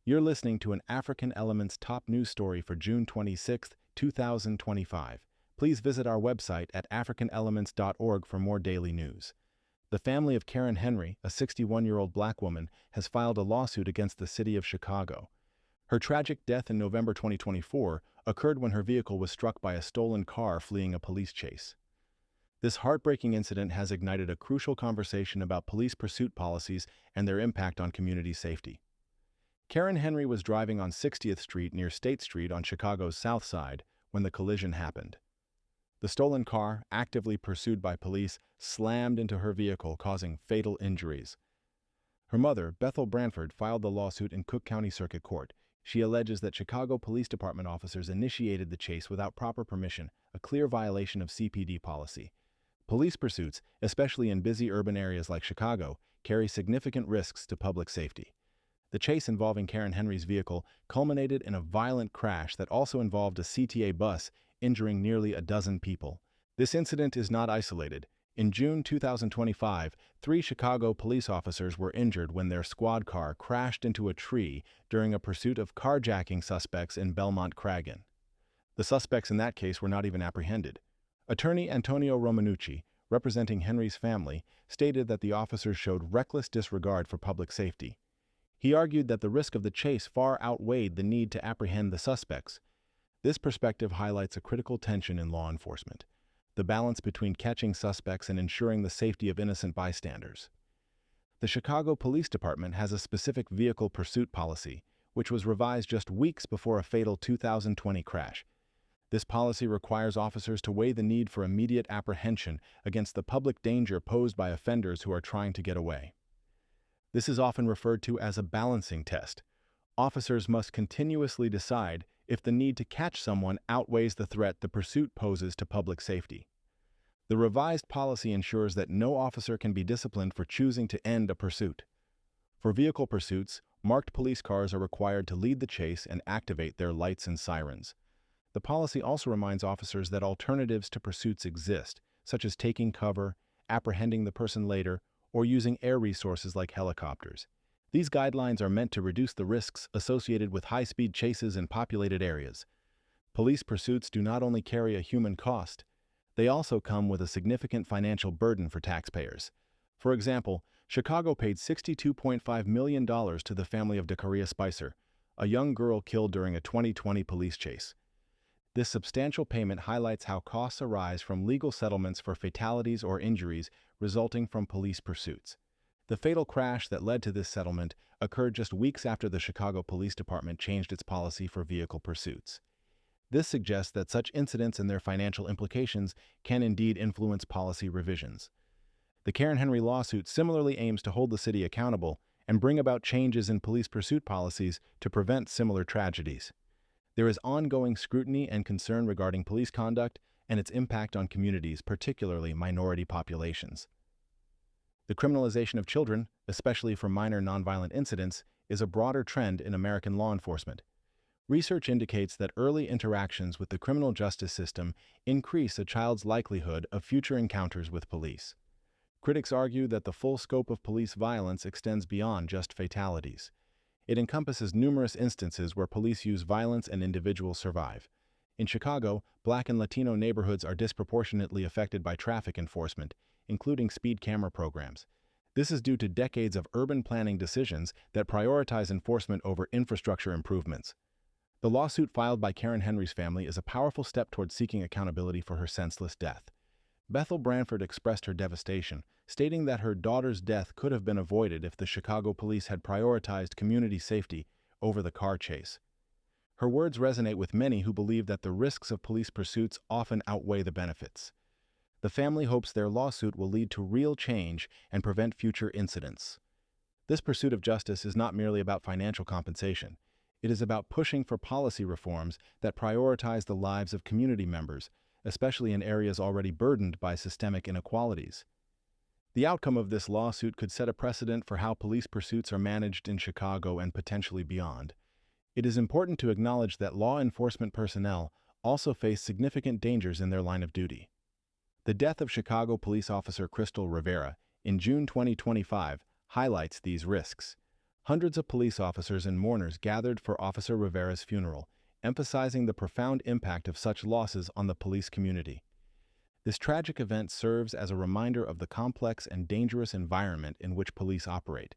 You're listening to an African Elements top news story for June 26, 2025. Please visit our website at africanelements.org for more daily news. The family of Karen Henry, a 61-year-old black woman, has filed a lawsuit against the city of Chicago. Her tragic death in November 2024 occurred when her vehicle was struck by a stolen car fleeing a police chase. This heartbreaking incident has ignited a crucial conversation about police pursuit policies and their impact on community safety. Karen Henry was driving on 60th Street near State Street on Chicago's South Side when the collision happened. The stolen car, actively pursued by police, slammed into her vehicle, causing fatal injuries. Her mother, Bethel Branford, filed the lawsuit in Cook County Circuit Court. She alleges that Chicago Police Department officers initiated the chase without proper permission, a clear violation of CPD policy. Police pursuits, especially in busy urban areas like Chicago, carry significant risks to public safety. The chase involving Karen Henry's vehicle culminated in a violent crash that also involved a CTA bus, injuring nearly a dozen people. This incident is not isolated. In June 2025, 3 Chicago police officers were injured when their squad car crashed into a tree during a pursuit of carjacking suspects in Belmont-Cragen. The suspects in that case were not even apprehended. Attorney Antonio Romanucci, representing Henry's family, stated that the officers showed reckless disregard for public safety. He argued that the risk of the chase far outweighed the need to apprehend the suspects. This perspective highlights a critical tension in law enforcement: the balance between catching suspects and ensuring the safety of innocent bystanders. The Chicago Police Department has a specific vehicle pursuit policy, which was revised just weeks before a fatal 2020 crash. This policy requires officers to weigh the need for immediate apprehension against the public danger posed by offenders who are trying to get away. This is often referred to as a balancing test. Officers must continuously decide if the need to catch someone outweighs the threat the pursuit poses to public safety. The revised policy ensures that no officer can be disciplined for choosing to end a pursuit. For vehicle pursuits, marked police cars are required to lead the chase and activate their lights and sirens. The policy also reminds officers that alternatives to pursuits exist, such as taking cover, apprehending the person later, or using air resources like helicopters. These guidelines are meant to reduce the risks associated with high-speed chases in populated areas. Police pursuits do not only carry a human cost, they also come with a significant financial burden for taxpayers. For example, Chicago paid $62.5 million to the family of Dakaria Spicer, a young girl killed during a 2020 police chase. This substantial payment highlights how costs arise from legal settlements for fatalities or injuries resulting from police pursuits. The fatal crash that led to this settlement occurred just weeks after the Chicago Police Department changed its policy for vehicle pursuits. This suggests that such incidents and their financial implications can indeed influence policy revisions. The Karen Henry lawsuit similarly aims to hold the city accountable and bring about changes in police pursuit policies to prevent similar tragedies. There is ongoing scrutiny and concern regarding police conduct and its impact on communities, particularly minority populations. The criminalization of children, especially for minor nonviolent incidents, is a broader trend in American law enforcement. Research indicates that early interactions with the criminal justice system increase a child's likelihood of future encounters with police. Critics argue that the full scope of police violence extends beyond just fatalities. It encompasses numerous instances where police use violence and individuals survive. In Chicago, Black and Latino neighborhoods are disproportionately affected by traffic enforcement, including speed camera programs. This is due to decades of urban planning decisions that prioritize enforcement over infrastructure improvements. The lawsuit filed by Karen Henry's family is a powerful step towards seeking accountability for her senseless death. Bethel Branford expressed her devastation, stating that her daughter's death could have been avoided if the Chicago police had prioritized community safety over the car chase. Her words resonate with many who believe that the risks of police pursuits often outweigh the benefits. The family hopes their lawsuit will lead to real change and prevent future incidents. This pursuit of justice is not merely about financial compensation. It is about pushing for policy reforms that prioritize the lives of community members, especially in areas already burdened by systemic inequalities. The outcome of this lawsuit could set a precedent for how police pursuits are managed in Chicago and potentially beyond. It is important to acknowledge that law enforcement personnel also face significant dangers in their line of duty. The death of Chicago police officer Crystal Rivera in June 2025 highlights these risks. Hundreds of police officers and mourners gathered for Officer Rivera's funeral, emphasizing the profound impact of such losses on the police community. This tragic event serves as a reminder of the complex and dangerous environment in which police operate.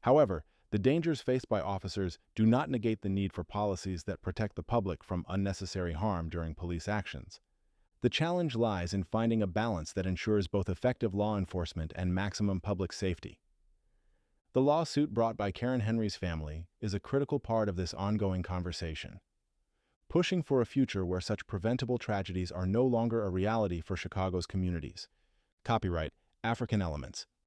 However, the dangers faced by officers do not negate the need for policies that protect the public from unnecessary harm during police actions. The challenge lies in finding a balance that ensures both effective law enforcement and maximum public safety. The lawsuit brought by Karen Henry's family is a critical part of this ongoing conversation, pushing for a future where such preventable tragedies are no longer a reality for Chicago's communities. Copyright African Elements.